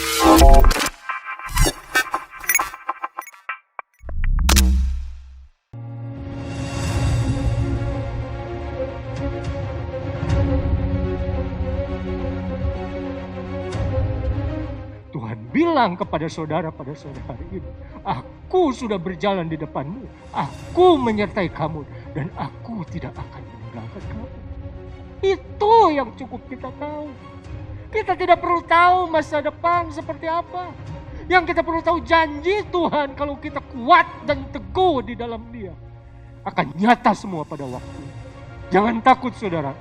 Tuhan bilang kepada saudara pada sore hari ini, aku sudah berjalan di depanmu, aku menyertai kamu, dan aku tidak akan meninggalkan kamu. Itu yang cukup kita tahu. Kita tidak perlu tahu masa depan seperti apa. Yang kita perlu tahu janji Tuhan kalau kita kuat dan teguh di dalam Dia, akan nyata semua pada waktu. Jangan takut saudara,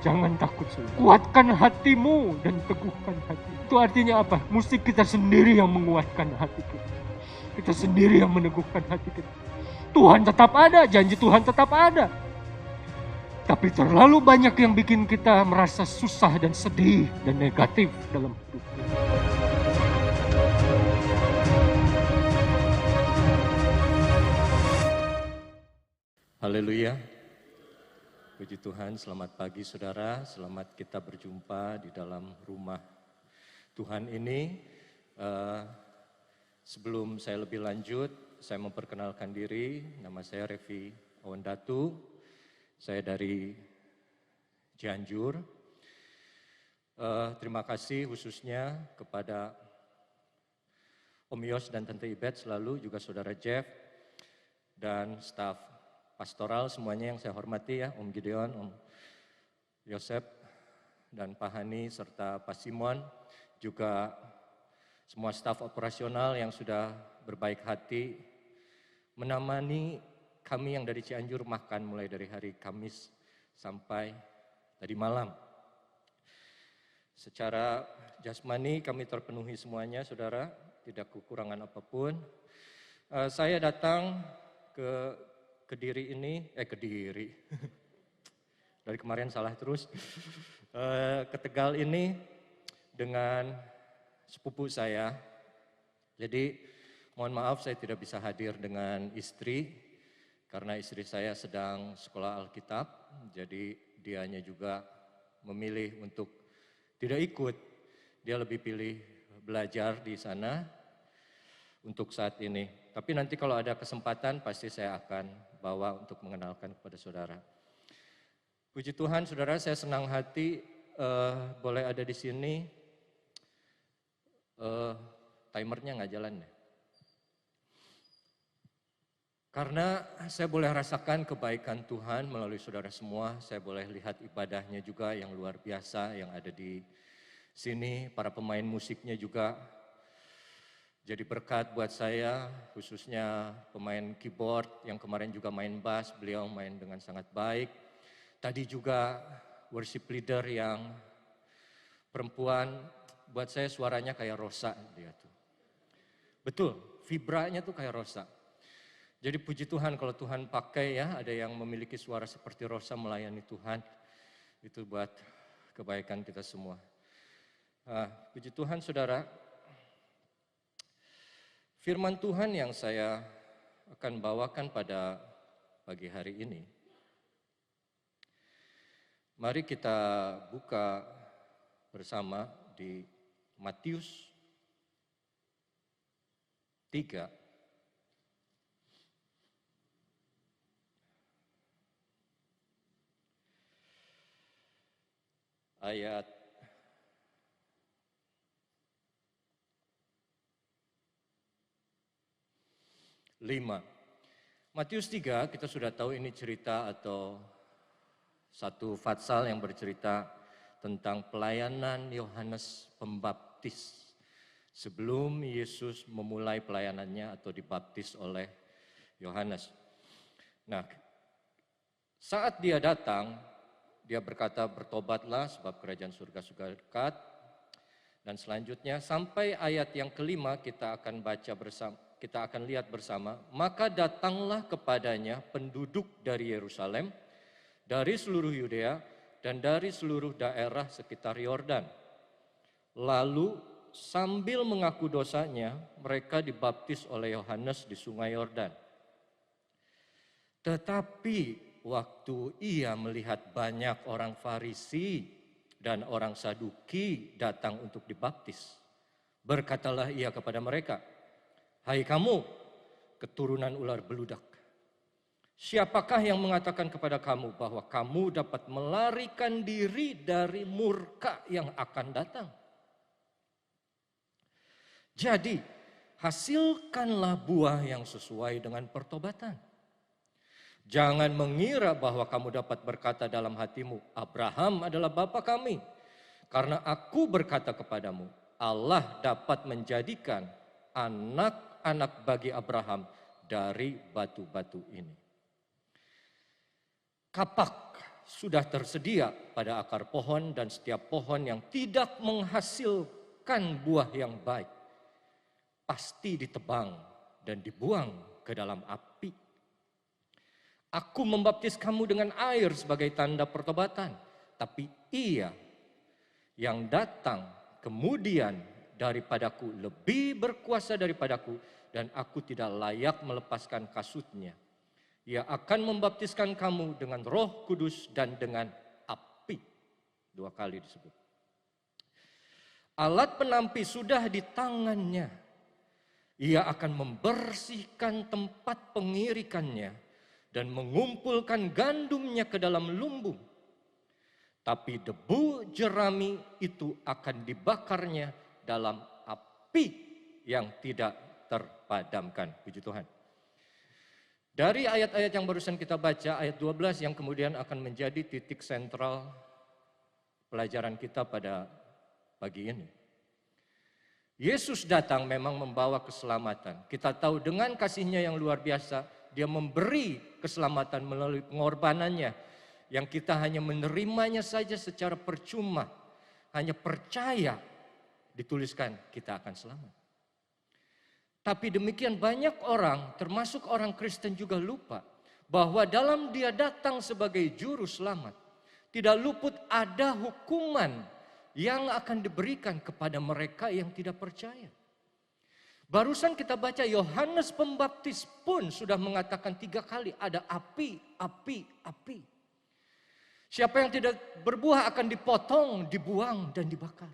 jangan takut saudara. Kuatkan hatimu dan teguhkan hati. Itu artinya apa? Mesti kita sendiri yang menguatkan hati kita. Kita sendiri yang meneguhkan hati kita. Tuhan tetap ada, janji Tuhan tetap ada. Tapi terlalu banyak yang bikin kita merasa susah dan sedih dan negatif dalam hidup kita. Haleluya. Puji Tuhan, selamat pagi saudara, selamat kita berjumpa di dalam rumah Tuhan ini. Sebelum saya lebih lanjut, saya memperkenalkan diri, nama saya Revi Awandatu, saya dari Cianjur. Terima kasih khususnya kepada Om Yos dan Tante Ibet selalu, juga Saudara Jeff, dan staf pastoral semuanya yang saya hormati ya, Om Gideon, Om Yosep, dan Pak Hani, serta Pak Simon, juga semua staf operasional yang sudah berbaik hati menemani kami yang dari Cianjur makan mulai dari hari Kamis sampai tadi malam. Secara jasmani kami terpenuhi semuanya, saudara, tidak kekurangan apapun. Saya datang ke Kediri ini, Kediri, dari kemarin salah terus, ke Tegal ini dengan sepupu saya. Jadi mohon maaf saya tidak bisa hadir dengan istri, karena istri saya sedang sekolah Alkitab, jadi dianya juga memilih untuk tidak ikut. Dia lebih pilih belajar di sana untuk saat ini. Tapi nanti kalau ada kesempatan pasti saya akan bawa untuk mengenalkan kepada saudara. Puji Tuhan saudara, saya senang hati boleh ada di sini. Timernya nggak jalan ya? Karena saya boleh rasakan kebaikan Tuhan melalui saudara semua, saya boleh lihat ibadahnya juga yang luar biasa yang ada di sini, para pemain musiknya juga jadi berkat buat saya, khususnya pemain keyboard yang kemarin juga main bass, beliau main dengan sangat baik. Tadi juga worship leader yang perempuan, buat saya suaranya kayak Rosa dia tuh. Betul, vibranya tuh kayak Rosa. Jadi puji Tuhan kalau Tuhan pakai ya, ada yang memiliki suara seperti Rosa melayani Tuhan. Itu buat kebaikan kita semua. Puji Tuhan saudara, firman Tuhan yang saya akan bawakan pada pagi hari ini. Mari kita buka bersama di Matius 3. Ayat 5. Matius 3 kita sudah tahu ini cerita atau satu fatsal yang bercerita tentang pelayanan Yohanes Pembaptis sebelum Yesus memulai pelayanannya atau dibaptis oleh Yohanes. Nah, saat dia datang, dia berkata, bertobatlah sebab kerajaan surga sudah dekat. Dan selanjutnya sampai ayat yang kelima kita akan baca bersama, kita akan lihat bersama. Maka datanglah kepadanya penduduk dari Yerusalem, dari seluruh Yudea dan dari seluruh daerah sekitar Yordan. Lalu sambil mengaku dosanya, mereka dibaptis oleh Yohanes di sungai Yordan. Tetapi waktu ia melihat banyak orang Farisi dan orang Saduki datang untuk dibaptis, Berkatalah ia kepada mereka, "Hai kamu, keturunan ular beludak. Siapakah yang mengatakan kepada kamu bahwa kamu dapat melarikan diri dari murka yang akan datang? Jadi, hasilkanlah buah yang sesuai dengan pertobatan. Jangan mengira bahwa kamu dapat berkata dalam hatimu, Abraham adalah bapa kami. Karena aku berkata kepadamu, Allah dapat menjadikan anak-anak bagi Abraham dari batu-batu ini. Kapak sudah tersedia pada akar pohon dan setiap pohon yang tidak menghasilkan buah yang baik pasti ditebang dan dibuang ke dalam api. Aku membaptis kamu dengan air sebagai tanda pertobatan, tapi ia yang datang kemudian daripadaku lebih berkuasa daripadaku dan aku tidak layak melepaskan kasutnya. Ia akan membaptiskan kamu dengan Roh Kudus dan dengan api." 2 kali disebut. Alat penampi sudah di tangannya. Ia akan membersihkan tempat pengirikannya dan mengumpulkan gandumnya ke dalam lumbung. Tapi debu jerami itu akan dibakarnya dalam api yang tidak terpadamkan. Puji Tuhan. Dari ayat-ayat yang barusan kita baca, ayat 12 yang kemudian akan menjadi titik sentral pelajaran kita pada pagi ini. Yesus datang memang membawa keselamatan. Kita tahu dengan kasih-Nya yang luar biasa, Dia memberi keselamatan melalui pengorbanannya. Yang kita hanya menerimanya saja secara percuma, hanya percaya, dituliskan kita akan selamat. Tapi demikian banyak orang, termasuk orang Kristen juga lupa bahwa dalam Dia datang sebagai juru selamat, tidak luput ada hukuman yang akan diberikan kepada mereka yang tidak percaya. Barusan kita baca Yohanes Pembaptis pun sudah mengatakan 3 kali ada api, api, api. Siapa yang tidak berbuah akan dipotong, dibuang dan dibakar.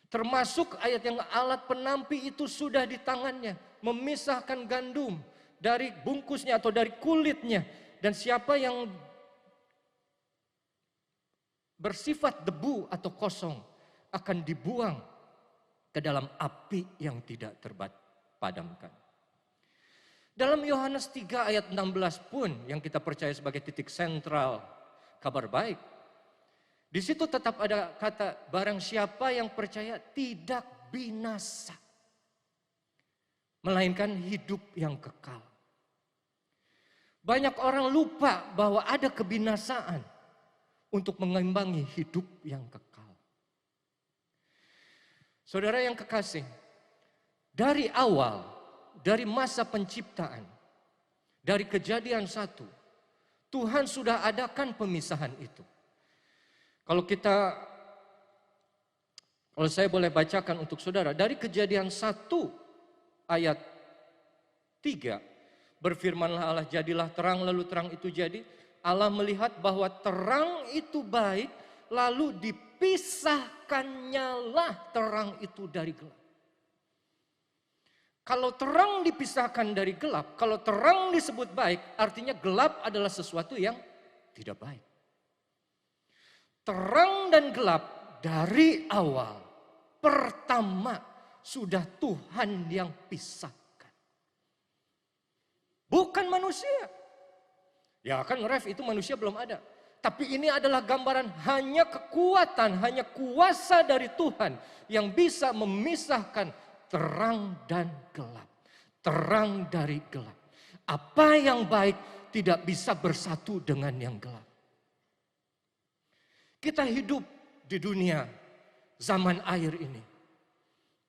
Termasuk ayat yang alat penampi itu sudah di tangannya. Memisahkan gandum dari bungkusnya atau dari kulitnya. Dan siapa yang bersifat debu atau kosong akan dibuang ke dalam api yang tidak terpadamkan. Dalam Yohanes 3 ayat 16 pun yang kita percaya sebagai titik sentral kabar baik. Di situ tetap ada kata barang siapa yang percaya tidak binasa, melainkan hidup yang kekal. Banyak orang lupa bahwa ada kebinasaan untuk mengimbangi hidup yang kekal. Saudara yang kekasih, dari awal, dari masa penciptaan, dari Kejadian 1, Tuhan sudah adakan pemisahan itu. Kalau saya boleh bacakan untuk saudara, dari Kejadian 1 ayat 3, berfirmanlah Allah, jadilah terang, lalu terang itu jadi. Allah melihat bahwa terang itu baik, lalu dipisahkannyalah terang itu dari gelap. Kalau terang dipisahkan dari gelap, kalau terang disebut baik, artinya gelap adalah sesuatu yang tidak baik. Terang dan gelap dari awal, pertama sudah Tuhan yang pisahkan. Bukan manusia. Ya kan Ref, itu manusia belum ada. Tapi ini adalah gambaran hanya kekuatan, hanya kuasa dari Tuhan yang bisa memisahkan terang dan gelap. Terang dari gelap. Apa yang baik tidak bisa bersatu dengan yang gelap. Kita hidup di dunia zaman air ini.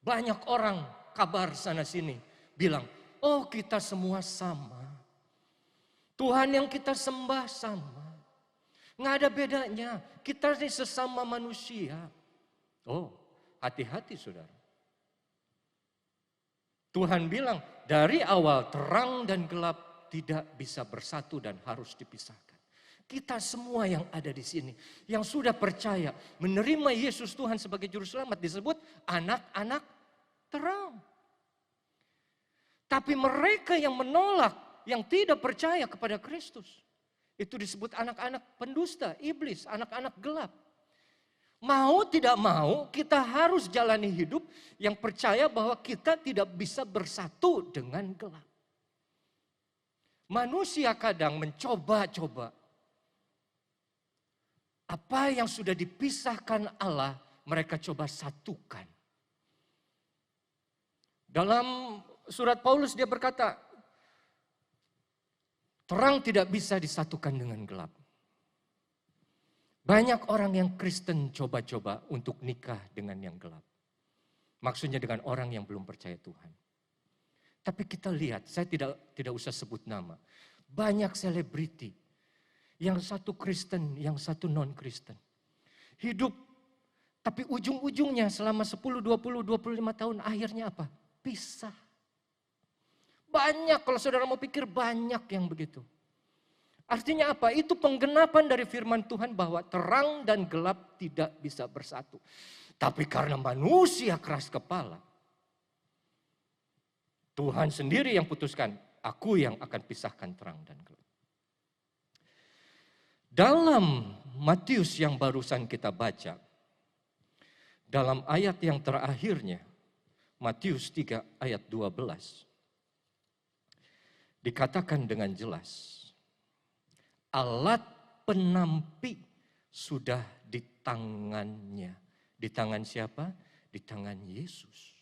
Banyak orang kabar sana sini bilang, oh kita semua sama. Tuhan yang kita sembah sama. Nggak ada bedanya, kita ini sesama manusia. Oh, hati-hati saudara. Tuhan bilang, dari awal terang dan gelap tidak bisa bersatu dan harus dipisahkan. Kita semua yang ada di sini, yang sudah percaya, menerima Yesus Tuhan sebagai Juru Selamat, disebut anak-anak terang. Tapi mereka yang menolak, yang tidak percaya kepada Kristus, itu disebut anak-anak pendusta, iblis, anak-anak gelap. Mau tidak mau, kita harus jalani hidup yang percaya bahwa kita tidak bisa bersatu dengan gelap. Manusia kadang mencoba-coba. Apa yang sudah dipisahkan Allah, mereka coba satukan. Dalam surat Paulus dia berkata, terang tidak bisa disatukan dengan gelap. Banyak orang yang Kristen coba-coba untuk nikah dengan yang gelap. Maksudnya dengan orang yang belum percaya Tuhan. Tapi kita lihat, saya tidak usah sebut nama. Banyak selebriti. Yang satu Kristen, yang satu non-Kristen. Hidup, tapi ujung-ujungnya selama 10, 20, 25 tahun akhirnya apa? Pisah. Banyak, kalau saudara mau pikir banyak yang begitu. Artinya apa? Itu penggenapan dari firman Tuhan bahwa terang dan gelap tidak bisa bersatu. Tapi karena manusia keras kepala, Tuhan sendiri yang putuskan, aku yang akan pisahkan terang dan gelap. Dalam Matius yang barusan kita baca, dalam ayat yang terakhirnya, Matius 3 ayat 12, dikatakan dengan jelas, alat penampi sudah di tangannya. Di tangan siapa? Di tangan Yesus.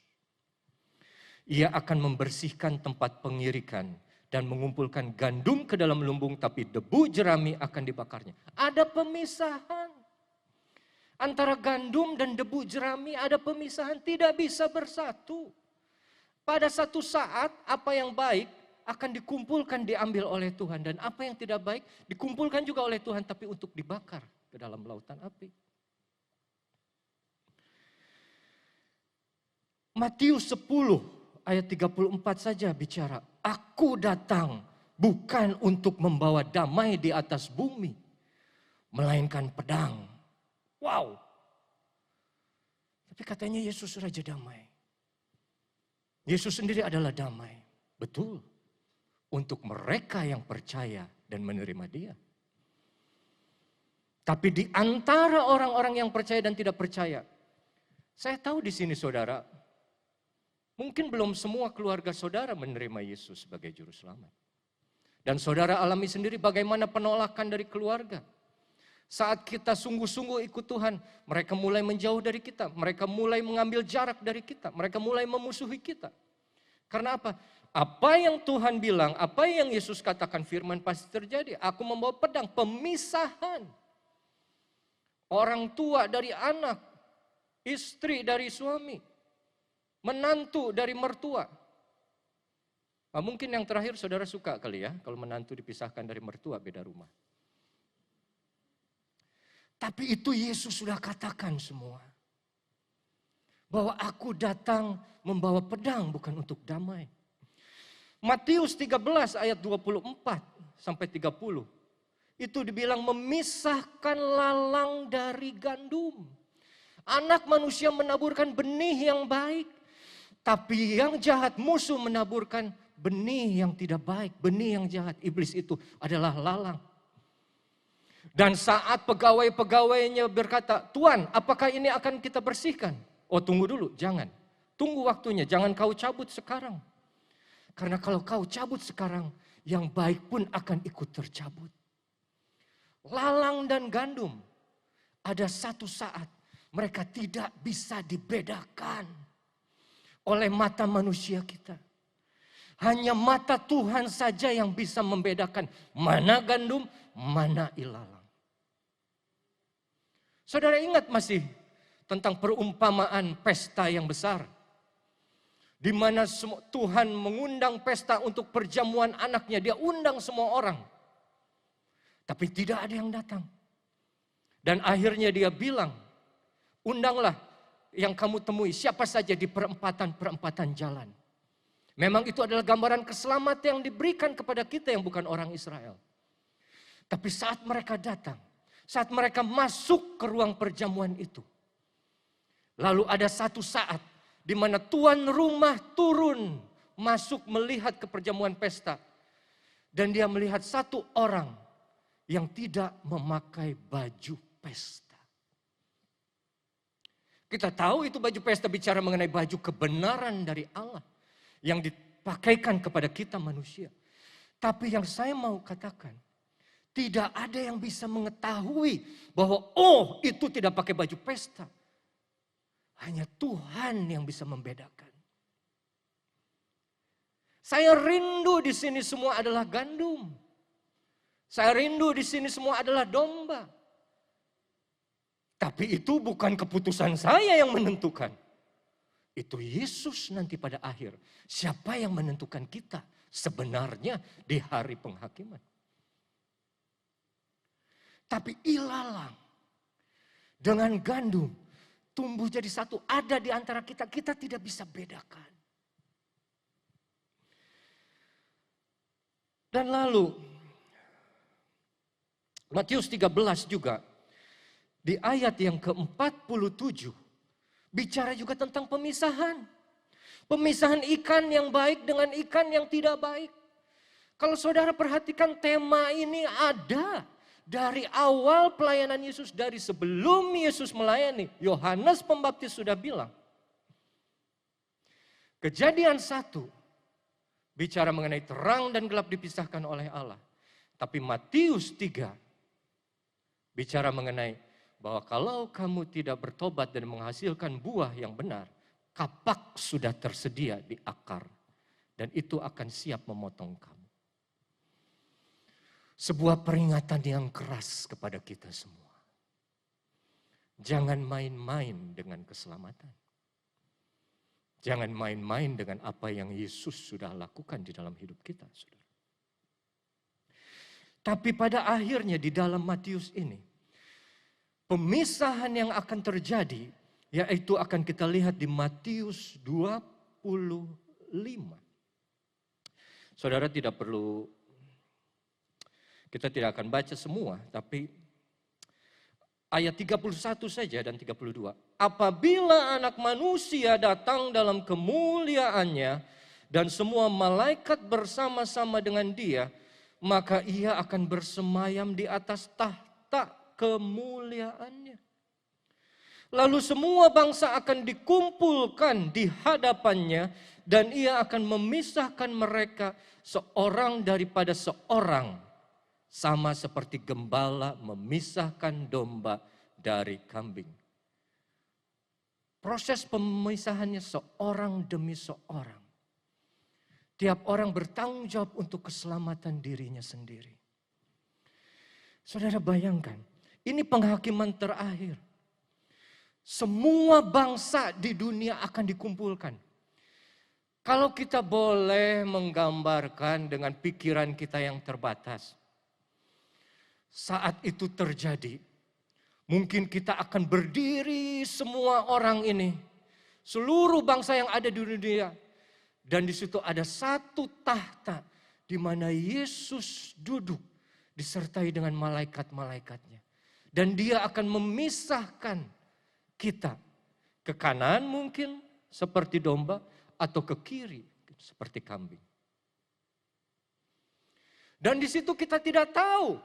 Ia akan membersihkan tempat pengirikan dan mengumpulkan gandum ke dalam lumbung, tapi debu jerami akan dibakarnya. Ada pemisahan. Antara gandum dan debu jerami ada pemisahan, tidak bisa bersatu. Pada satu saat apa yang baik akan dikumpulkan, diambil oleh Tuhan. Dan apa yang tidak baik dikumpulkan juga oleh Tuhan, tapi untuk dibakar ke dalam lautan api. Matius 10 ayat 34 saja bicara, aku datang bukan untuk membawa damai di atas bumi, melainkan pedang. Wow. Tapi katanya Yesus Raja Damai. Yesus sendiri adalah damai. Betul. Untuk mereka yang percaya dan menerima Dia. Tapi di antara orang-orang yang percaya dan tidak percaya, saya tahu di sini saudara, mungkin belum semua keluarga saudara menerima Yesus sebagai Juru Selamat. Dan saudara alami sendiri bagaimana penolakan dari keluarga. Saat kita sungguh-sungguh ikut Tuhan, mereka mulai menjauh dari kita. Mereka mulai mengambil jarak dari kita. Mereka mulai memusuhi kita. Karena apa? Apa yang Tuhan bilang, apa yang Yesus katakan firman pasti terjadi. Aku membawa pedang, pemisahan. Orang tua dari anak, istri dari suami. Menantu dari mertua. Nah, mungkin yang terakhir saudara suka kali ya, kalau menantu dipisahkan dari mertua beda rumah. Tapi itu Yesus sudah katakan semua. Bahwa aku datang membawa pedang bukan untuk damai. Matius 13 ayat 24 sampai 30. Itu dibilang memisahkan lalang dari gandum. Anak manusia menaburkan benih yang baik. Tapi yang jahat, musuh menaburkan benih yang tidak baik, benih yang jahat. Iblis itu adalah lalang. Dan saat pegawai-pegawainya berkata, Tuan, apakah ini akan kita bersihkan? Oh, tunggu dulu, jangan. Tunggu waktunya, jangan kau cabut sekarang. Karena kalau kau cabut sekarang, yang baik pun akan ikut tercabut. Lalang dan gandum, ada satu saat mereka tidak bisa dibedakan oleh mata manusia kita. Hanya mata Tuhan saja yang bisa membedakan mana gandum, mana ilalang. Saudara ingat masih tentang perumpamaan pesta yang besar. Di mana Tuhan mengundang pesta untuk perjamuan anaknya. Dia undang semua orang. Tapi tidak ada yang datang. Dan akhirnya dia bilang, undanglah yang kamu temui siapa saja di perempatan-perempatan jalan. Memang itu adalah gambaran keselamatan yang diberikan kepada kita yang bukan orang Israel. Tapi saat mereka datang, saat mereka masuk ke ruang perjamuan itu, lalu ada satu saat di mana tuan rumah turun masuk melihat ke perjamuan pesta. Dan dia melihat satu orang yang tidak memakai baju pesta. Kita tahu itu baju pesta bicara mengenai baju kebenaran dari Allah yang dipakaikan kepada kita manusia. Tapi yang saya mau katakan, tidak ada yang bisa mengetahui bahwa oh itu tidak pakai baju pesta. Hanya Tuhan yang bisa membedakan. Saya rindu di sini semua adalah gandum. Saya rindu di sini semua adalah domba. Tapi itu bukan keputusan saya yang menentukan. Itu Yesus nanti pada akhir. Siapa yang menentukan kita sebenarnya di hari penghakiman. Tapi ilalang dengan gandum tumbuh jadi satu, ada di antara kita, kita tidak bisa bedakan. Dan lalu Matius 13 juga di ayat yang ke-47 bicara juga tentang pemisahan. Pemisahan ikan yang baik dengan ikan yang tidak baik. Kalau saudara perhatikan tema ini ada dari awal pelayanan Yesus, dari sebelum Yesus melayani. Yohanes Pembaptis sudah bilang. Kejadian 1 bicara mengenai terang dan gelap dipisahkan oleh Allah. Tapi Matius 3 bicara mengenai bahwa kalau kamu tidak bertobat dan menghasilkan buah yang benar, kapak sudah tersedia di akar. Dan itu akan siap memotong kamu. Sebuah peringatan yang keras kepada kita semua. Jangan main-main dengan keselamatan. Jangan main-main dengan apa yang Yesus sudah lakukan di dalam hidup kita, saudara. Tapi pada akhirnya di dalam Matius ini, pemisahan yang akan terjadi, yaitu akan kita lihat di Matius 25. Saudara tidak perlu, kita tidak akan baca semua, tapi ayat 31 saja dan 32. Apabila anak manusia datang dalam kemuliaannya dan semua malaikat bersama-sama dengan dia, maka ia akan bersemayam di atas tahta kemuliaannya. Lalu semua bangsa akan dikumpulkan di hadapannya dan ia akan memisahkan mereka seorang daripada seorang. Sama seperti gembala memisahkan domba dari kambing. Proses pemisahannya seorang demi seorang. Tiap orang bertanggung jawab untuk keselamatan dirinya sendiri. Saudara bayangkan, ini penghakiman terakhir. Semua bangsa di dunia akan dikumpulkan. Kalau kita boleh menggambarkan dengan pikiran kita yang terbatas. Saat itu terjadi, mungkin kita akan berdiri semua orang ini. Seluruh bangsa yang ada di dunia. Dan di situ ada satu tahta di mana Yesus duduk disertai dengan malaikat-malaikatnya. Dan dia akan memisahkan kita ke kanan mungkin seperti domba atau ke kiri seperti kambing. Dan di situ kita tidak tahu.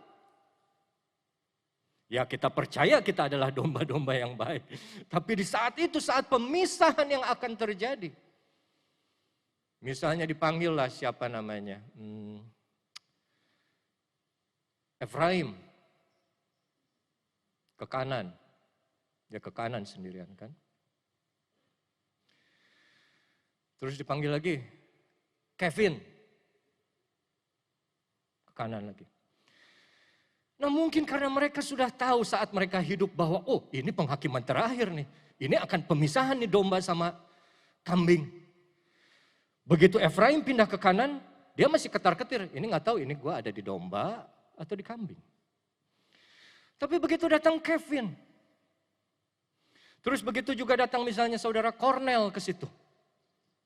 Ya kita percaya kita adalah domba-domba yang baik. Tapi di saat itu saat pemisahan yang akan terjadi. Misalnya dipanggillah siapa namanya. Efraim. Ke kanan. Dia ke kanan sendirian kan. Terus dipanggil lagi. Kevin. Ke kanan lagi. Nah mungkin karena mereka sudah tahu saat mereka hidup bahwa oh ini penghakiman terakhir nih. Ini akan pemisahan nih domba sama kambing. Begitu Efraim pindah ke kanan, dia masih ketar-ketir. Ini nggak tahu ini gue ada di domba atau di kambing. Tapi begitu datang Kevin. Terus begitu juga datang misalnya saudara Cornel ke situ.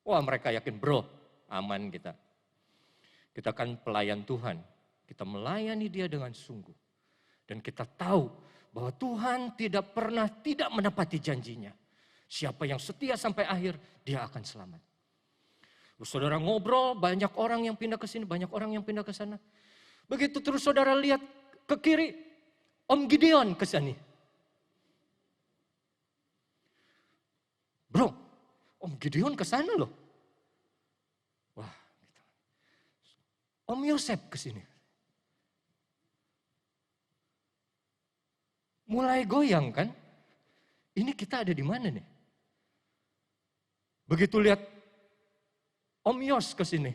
Wah mereka yakin bro aman kita. Kita kan pelayan Tuhan. kita melayani Dia dengan sungguh. Dan kita tahu bahwa Tuhan tidak pernah tidak menepati janjinya. Siapa yang setia sampai akhir, dia akan selamat. Saudara ngobrol, banyak orang yang pindah ke sini, banyak orang yang pindah ke sana. Begitu terus saudara lihat ke kiri, Om Gideon ke sini. Bro, Om Gideon ke sana loh. Wah, gitu. Om Yosef ke sini. Mulai goyang kan? Ini kita ada di mana nih? Begitu lihat Om Yos ke sini.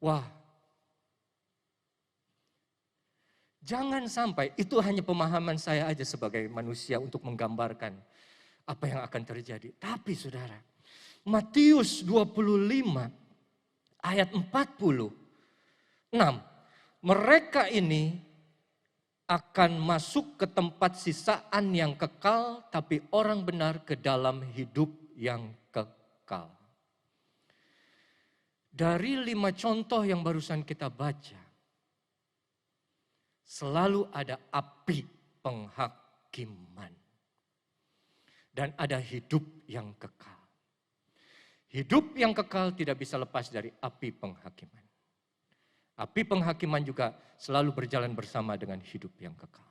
Wah. Jangan sampai, itu hanya pemahaman saya aja sebagai manusia untuk menggambarkan apa yang akan terjadi. Tapi saudara, Matius 25 ayat 46. Mereka ini akan masuk ke tempat sisaan yang kekal, tapi orang benar ke dalam hidup yang kekal. Dari 5 contoh yang barusan kita baca, selalu ada api penghakiman. Dan ada hidup yang kekal. Hidup yang kekal tidak bisa lepas dari api penghakiman. Api penghakiman juga selalu berjalan bersama dengan hidup yang kekal.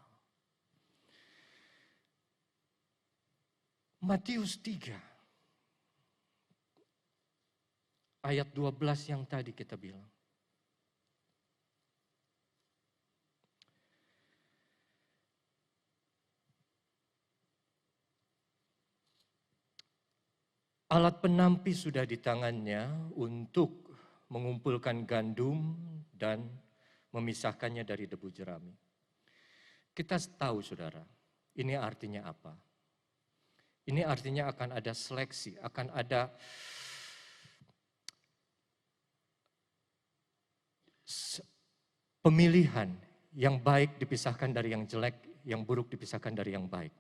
Matius 3 ayat 12 yang tadi kita bilang. Alat penampi sudah di tangannya untuk mengumpulkan gandum dan memisahkannya dari debu jerami. Kita tahu saudara, ini artinya apa? Ini artinya akan ada seleksi, akan ada pemilihan yang baik dipisahkan dari yang jelek, yang buruk dipisahkan dari yang baik.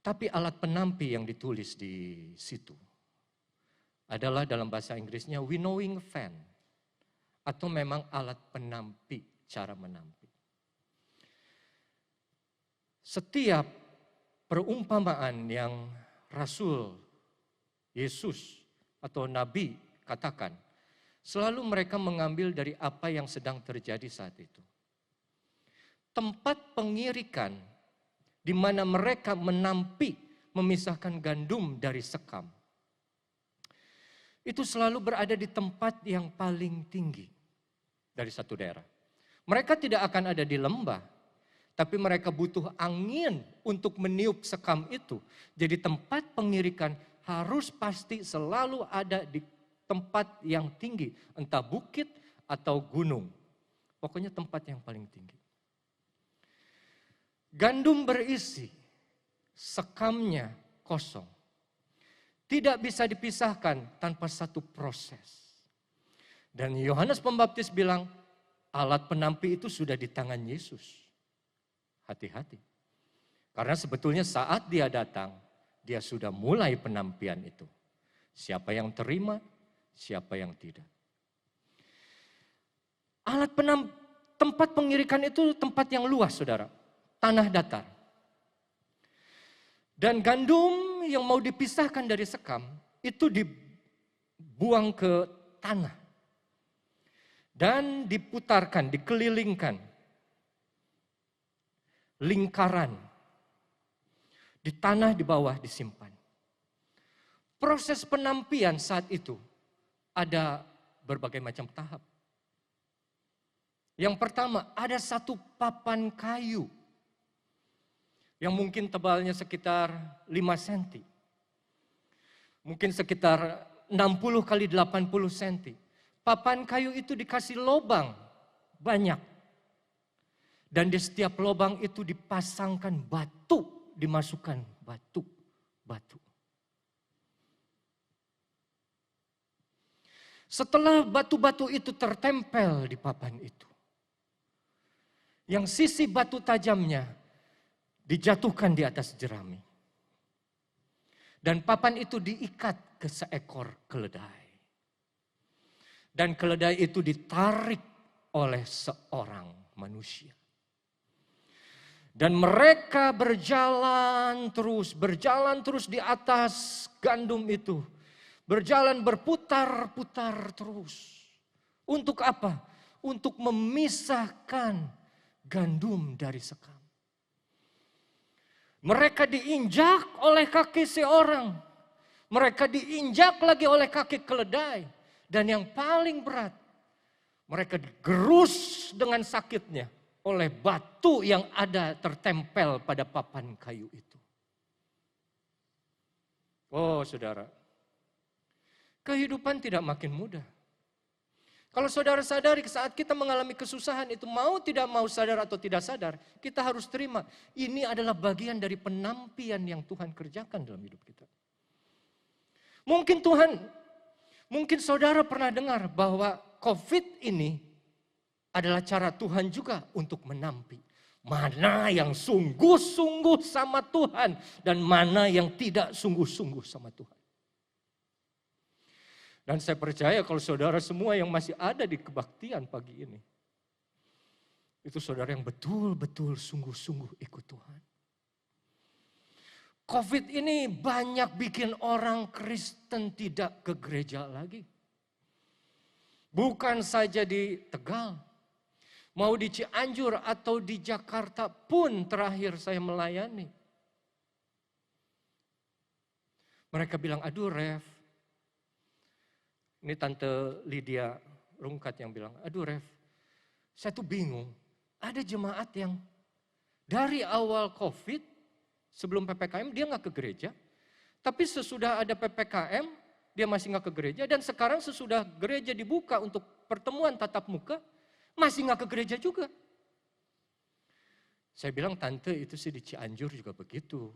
Tapi alat penampi yang ditulis di situ adalah dalam bahasa Inggrisnya winnowing fan, atau memang alat penampi, cara menampi. Setiap perumpamaan yang Rasul Yesus atau Nabi katakan, selalu mereka mengambil dari apa yang sedang terjadi saat itu. Tempat pengirikan di mana mereka menampi, memisahkan gandum dari sekam, itu selalu berada di tempat yang paling tinggi dari satu daerah. Mereka tidak akan ada di lembah, tapi mereka butuh angin untuk meniup sekam itu. Jadi tempat pengirikan harus pasti selalu ada di tempat yang tinggi, entah bukit atau gunung. Pokoknya tempat yang paling tinggi. Gandum berisi, sekamnya kosong. Tidak bisa dipisahkan tanpa satu proses. Dan Yohanes Pembaptis bilang, alat penampi itu sudah di tangan Yesus. Hati-hati. Karena sebetulnya saat dia datang, dia sudah mulai penampian itu. Siapa yang terima, siapa yang tidak. Tempat pengirikan itu tempat yang luas, saudara. Tanah datar. Dan gandum yang mau dipisahkan dari sekam, itu dibuang ke tanah. Dan diputarkan, dikelilingkan. Lingkaran. Di tanah di bawah disimpan. Proses penampian saat itu ada berbagai macam tahap. Yang pertama, ada satu papan kayu yang mungkin tebalnya sekitar 5 cm. Mungkin sekitar 60 kali 80 cm. Papan kayu itu dikasih lubang banyak. Dan di setiap lubang itu dipasangkan batu, dimasukkan batu. Setelah batu-batu itu tertempel di papan itu, yang sisi batu tajamnya dijatuhkan di atas jerami. Dan papan itu diikat ke seekor keledai. Dan keledai itu ditarik oleh seorang manusia. Dan mereka berjalan terus di atas gandum itu. Berjalan berputar-putar terus. Untuk apa? Untuk memisahkan gandum dari sekam. Mereka diinjak oleh kaki seorang. Mereka diinjak lagi oleh kaki keledai. Dan yang paling berat, mereka digerus dengan sakitnya oleh batu yang ada tertempel pada papan kayu itu. Oh saudara, kehidupan tidak makin mudah. Kalau saudara sadari saat kita mengalami kesusahan itu mau tidak mau sadar atau tidak sadar, kita harus terima. Ini adalah bagian dari penampian yang Tuhan kerjakan dalam hidup kita. Mungkin saudara pernah dengar bahwa COVID ini adalah cara Tuhan juga untuk menampi. Mana yang sungguh-sungguh sama Tuhan dan mana yang tidak sungguh-sungguh sama Tuhan. Dan saya percaya kalau saudara semua yang masih ada di kebaktian pagi ini, itu saudara yang betul-betul sungguh-sungguh ikut Tuhan. COVID ini banyak bikin orang Kristen tidak ke gereja lagi. Bukan saja di Tegal, mau di Cianjur atau di Jakarta pun terakhir saya melayani. Mereka bilang, aduh Rev, ini Tante Lydia Rungkat yang bilang, aduh Rev, saya tuh bingung. Ada jemaat yang dari awal COVID, sebelum PPKM dia nggak ke gereja. Tapi sesudah ada PPKM, dia masih nggak ke gereja. Dan sekarang sesudah gereja dibuka untuk pertemuan tatap muka, masih nggak ke gereja juga. Saya bilang, Tante itu sih di Cianjur juga begitu.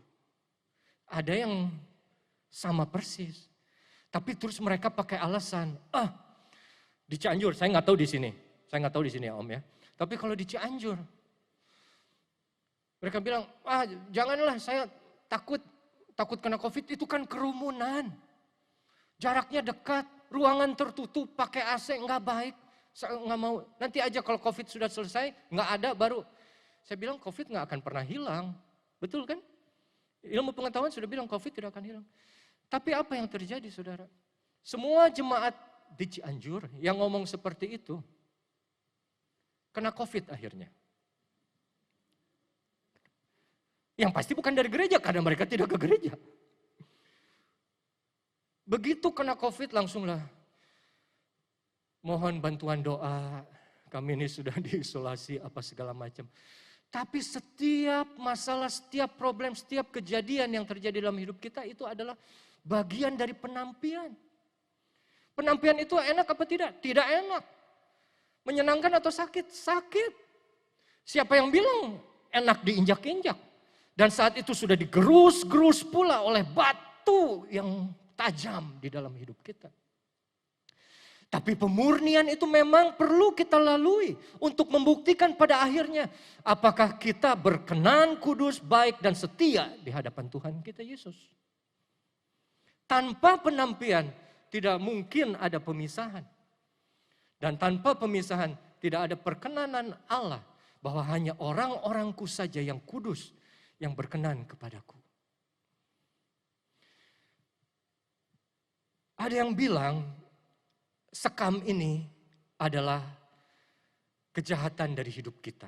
Ada yang sama persis. Tapi terus mereka pakai alasan, di Cianjur, saya nggak tahu di sini. Saya nggak tahu di sini ya Om ya. Tapi kalau di Cianjur, mereka bilang, janganlah saya takut kena COVID, itu kan kerumunan. Jaraknya dekat, ruangan tertutup, pakai AC nggak baik. Saya nggak mau, nanti aja kalau COVID sudah selesai, nggak ada baru. Saya bilang COVID nggak akan pernah hilang. Betul kan? Ilmu pengetahuan sudah bilang COVID tidak akan hilang. Tapi apa yang terjadi saudara? Semua jemaat di Cianjur yang ngomong seperti itu, kena COVID akhirnya. Yang pasti bukan dari gereja, karena mereka tidak ke gereja. Begitu kena COVID langsunglah, mohon bantuan doa, kami ini sudah diisolasi apa segala macam. Tapi setiap masalah, setiap problem, setiap kejadian yang terjadi dalam hidup kita itu adalah bagian dari penampian. Penampian itu enak apa tidak? Tidak enak. Menyenangkan atau sakit? Sakit. Siapa yang bilang enak diinjak-injak? Dan saat itu sudah digerus-gerus pula oleh batu yang tajam di dalam hidup kita. Tapi pemurnian itu memang perlu kita lalui untuk membuktikan pada akhirnya apakah kita berkenan, kudus, baik dan setia di hadapan Tuhan kita Yesus. Tanpa penampian tidak mungkin ada pemisahan. Dan tanpa pemisahan tidak ada perkenanan Allah bahwa hanya orang-orangku saja yang kudus yang berkenan kepadaku. Ada yang bilang sekam ini adalah kejahatan dari hidup kita.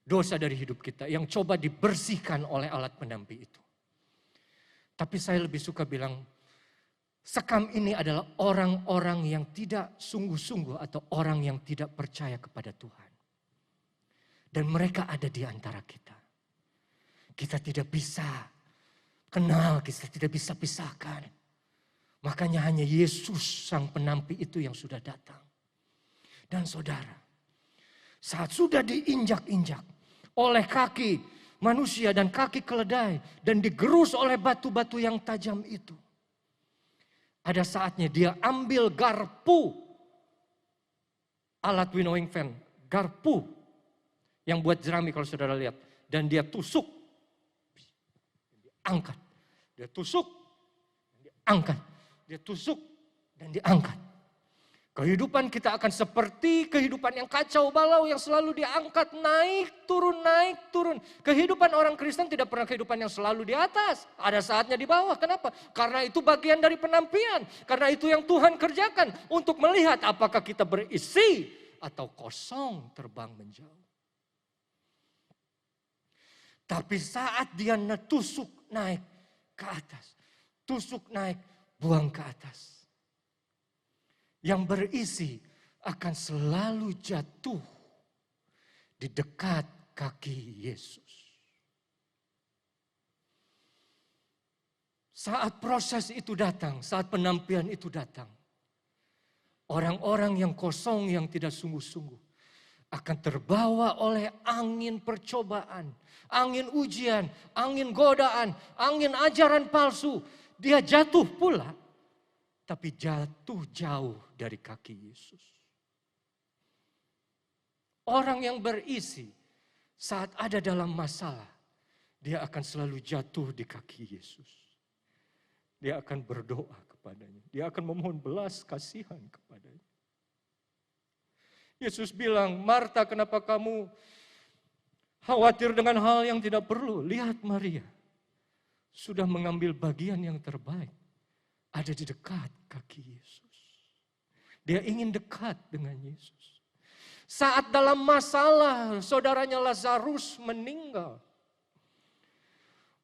Dosa dari hidup kita yang coba dibersihkan oleh alat penampi itu. Tapi saya lebih suka bilang, sekam ini adalah orang-orang yang tidak sungguh-sungguh atau orang yang tidak percaya kepada Tuhan. Dan mereka ada di antara kita. Kita tidak bisa kenal, kita tidak bisa pisahkan. Makanya hanya Yesus sang penampi itu yang sudah datang. Dan saudara, saat sudah diinjak-injak oleh kaki manusia dan kaki keledai dan digerus oleh batu-batu yang tajam itu. Ada saatnya dia ambil garpu, alat winnowing fan, garpu yang buat jerami kalau saudara lihat. Dan dia tusuk, angkat, dia tusuk, dia angkat, dia tusuk dan diangkat. Kehidupan kita akan seperti kehidupan yang kacau balau yang selalu diangkat naik turun naik turun. Kehidupan orang Kristen tidak pernah kehidupan yang selalu di atas. Ada saatnya di bawah. Kenapa? Karena itu bagian dari penampian. Karena itu yang Tuhan kerjakan untuk melihat apakah kita berisi atau kosong terbang menjauh. Tapi saat dia tusuk naik ke atas. Tusuk naik buang ke atas. Yang berisi akan selalu jatuh di dekat kaki Yesus. Saat proses itu datang, saat penampian itu datang, orang-orang yang kosong yang tidak sungguh-sungguh akan terbawa oleh angin percobaan, angin ujian, angin godaan, angin ajaran palsu. Dia jatuh pula. Tapi jatuh jauh dari kaki Yesus. Orang yang berisi saat ada dalam masalah, dia akan selalu jatuh di kaki Yesus. Dia akan berdoa kepadanya. Dia akan memohon belas kasihan kepadanya. Yesus bilang, Marta, kenapa kamu khawatir dengan hal yang tidak perlu? Lihat Maria, sudah mengambil bagian yang terbaik. Ada di dekat kaki Yesus. Dia ingin dekat dengan Yesus. Saat dalam masalah saudaranya Lazarus meninggal.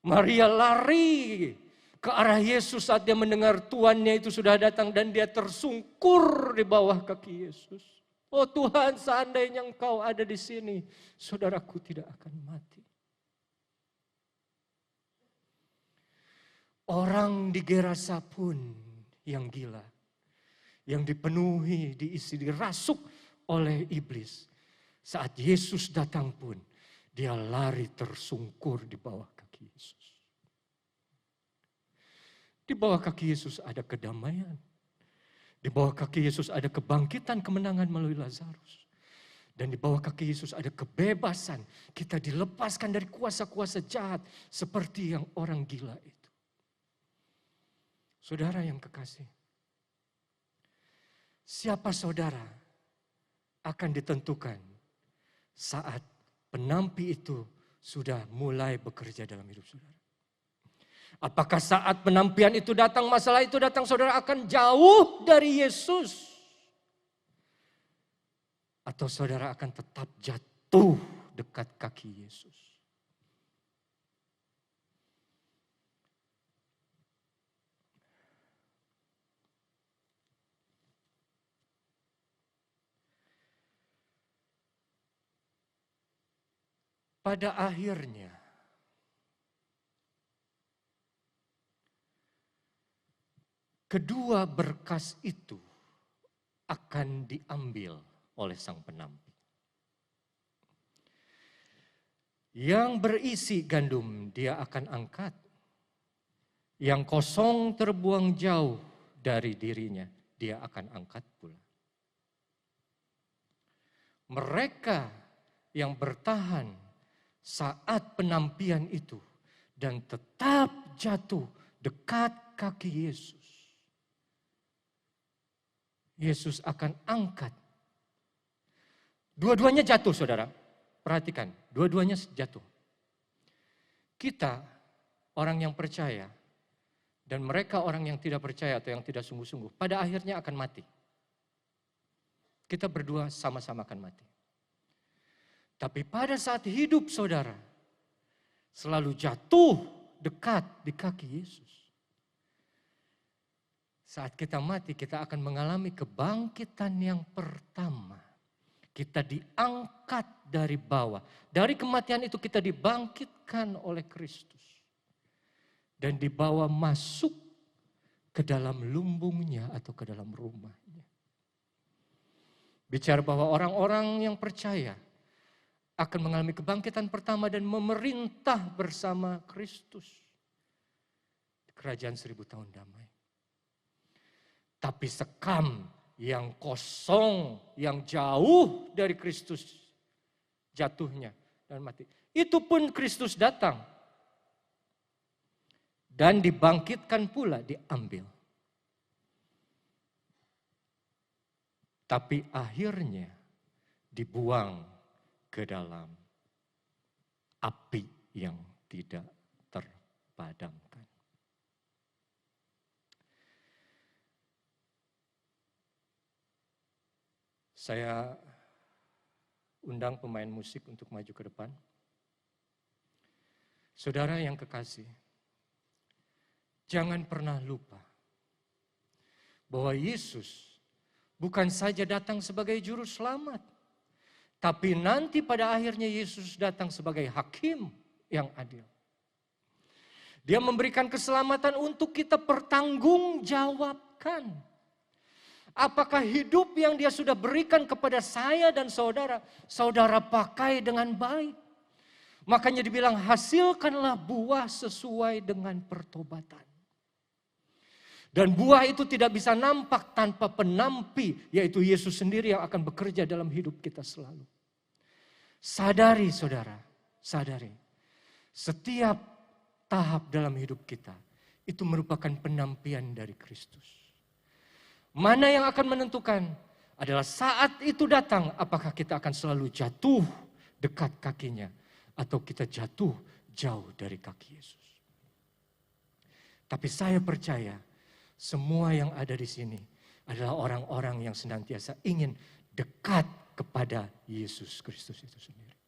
Maria lari ke arah Yesus saat dia mendengar tuannya itu sudah datang. Dan dia tersungkur di bawah kaki Yesus. Oh Tuhan, seandainya Engkau ada di sini, saudaraku tidak akan mati. Orang di Gerasa pun yang gila. Yang dipenuhi, diisi, dirasuk oleh iblis. Saat Yesus datang pun, dia lari tersungkur di bawah kaki Yesus. Di bawah kaki Yesus ada kedamaian. Di bawah kaki Yesus ada kebangkitan kemenangan melalui Lazarus. Dan di bawah kaki Yesus ada kebebasan. Kita dilepaskan dari kuasa-kuasa jahat seperti yang orang gila itu. Saudara yang kekasih, siapa saudara akan ditentukan saat penampi itu sudah mulai bekerja dalam hidup saudara. Apakah saat penampian itu datang, masalah itu datang, saudara akan jauh dari Yesus? Atau saudara akan tetap jatuh dekat kaki Yesus? Pada akhirnya, kedua berkas itu akan diambil oleh sang penampi. Yang berisi gandum dia akan angkat. Yang kosong terbuang jauh dari dirinya, dia akan angkat pula. Mereka yang bertahan saat penampian itu dan tetap jatuh dekat kaki Yesus. Yesus akan angkat. Dua-duanya jatuh, saudara. Perhatikan, dua-duanya jatuh. Kita, orang yang percaya, dan mereka orang yang tidak percaya atau yang tidak sungguh-sungguh, pada akhirnya akan mati. Kita berdua sama-sama akan mati. Tapi pada saat hidup saudara, selalu jatuh dekat di kaki Yesus. Saat kita mati, kita akan mengalami kebangkitan yang pertama. Kita diangkat dari bawah. Dari kematian itu kita dibangkitkan oleh Kristus. Dan dibawa masuk ke dalam lumbungnya atau ke dalam rumahnya. Bicara bahwa orang-orang yang percaya akan mengalami kebangkitan pertama dan memerintah bersama Kristus. Kerajaan 1000 tahun damai. Tapi sekam yang kosong, yang jauh dari Kristus jatuhnya dan mati. Itu pun Kristus datang. Dan dibangkitkan pula, diambil. tapi akhirnya dibuang ke dalam api yang tidak terpadamkan. Saya undang pemain musik untuk maju ke depan. Saudara yang kekasih, jangan pernah lupa bahwa Yesus bukan saja datang sebagai juru selamat, tapi nanti pada akhirnya Yesus datang sebagai hakim yang adil. Dia memberikan keselamatan untuk kita pertanggungjawabkan. Apakah hidup yang dia sudah berikan kepada saya dan saudara, saudara pakai dengan baik? Makanya dibilang hasilkanlah buah sesuai dengan pertobatan. Dan buah itu tidak bisa nampak tanpa penampi, yaitu Yesus sendiri yang akan bekerja dalam hidup kita selalu. Sadari saudara, sadari. Setiap tahap dalam hidup kita itu merupakan penampian dari Kristus. Mana yang akan menentukan adalah saat itu datang, apakah kita akan selalu jatuh dekat kakinya atau kita jatuh jauh dari kaki Yesus. Tapi saya percaya semua yang ada di sini adalah orang-orang yang senantiasa ingin dekat kepada Yesus Kristus itu sendiri.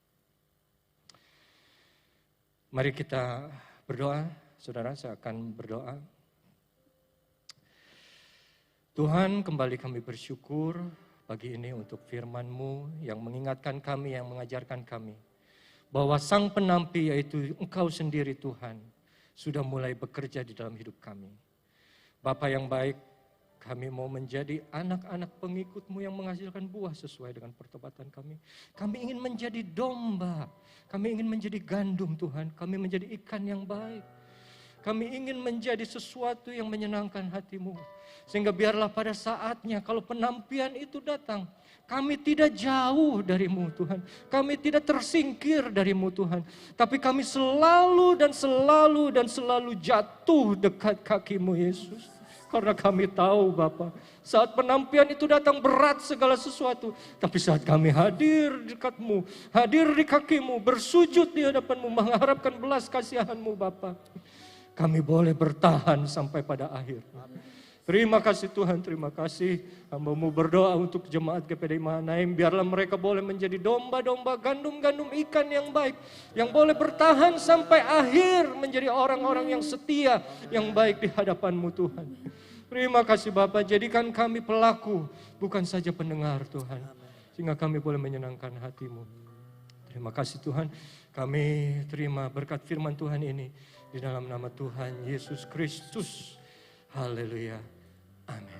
Mari kita berdoa, saudara, saya akan berdoa. Tuhan, kembali kami bersyukur pagi ini untuk firman-Mu yang mengingatkan kami, yang mengajarkan kami. Bahwa Sang Penampi yaitu Engkau sendiri Tuhan, sudah mulai bekerja di dalam hidup kami. Bapa yang baik, kami mau menjadi anak-anak pengikut-Mu yang menghasilkan buah sesuai dengan pertobatan kami. Kami ingin menjadi domba, kami ingin menjadi gandum Tuhan, kami menjadi ikan yang baik. Kami ingin menjadi sesuatu yang menyenangkan hati-Mu. Sehingga biarlah pada saatnya kalau penampian itu datang, kami tidak jauh dari-Mu Tuhan. Kami tidak tersingkir dari-Mu Tuhan. Tapi kami selalu jatuh dekat kaki-Mu Yesus. Karena kami tahu Bapa, saat penampian itu datang berat segala sesuatu. Tapi saat kami hadir di dekat-Mu, hadir di kaki-Mu, bersujud di hadapan-Mu, mengharapkan belas kasihan-Mu Bapa, kami boleh bertahan sampai pada akhir. Terima kasih Tuhan, terima kasih. Hamba-Mu berdoa untuk jemaat GPD Mahanaim. Biarlah mereka boleh menjadi domba-domba, gandum-gandum ikan yang baik. Yang boleh bertahan sampai akhir menjadi orang-orang yang setia, yang baik di hadapan-Mu Tuhan. Terima kasih Bapa, jadikan kami pelaku, bukan saja pendengar Tuhan. Sehingga kami boleh menyenangkan hati-Mu. Terima kasih Tuhan, kami terima berkat firman Tuhan ini. Di dalam nama Tuhan Yesus Kristus. Haleluya. Amin.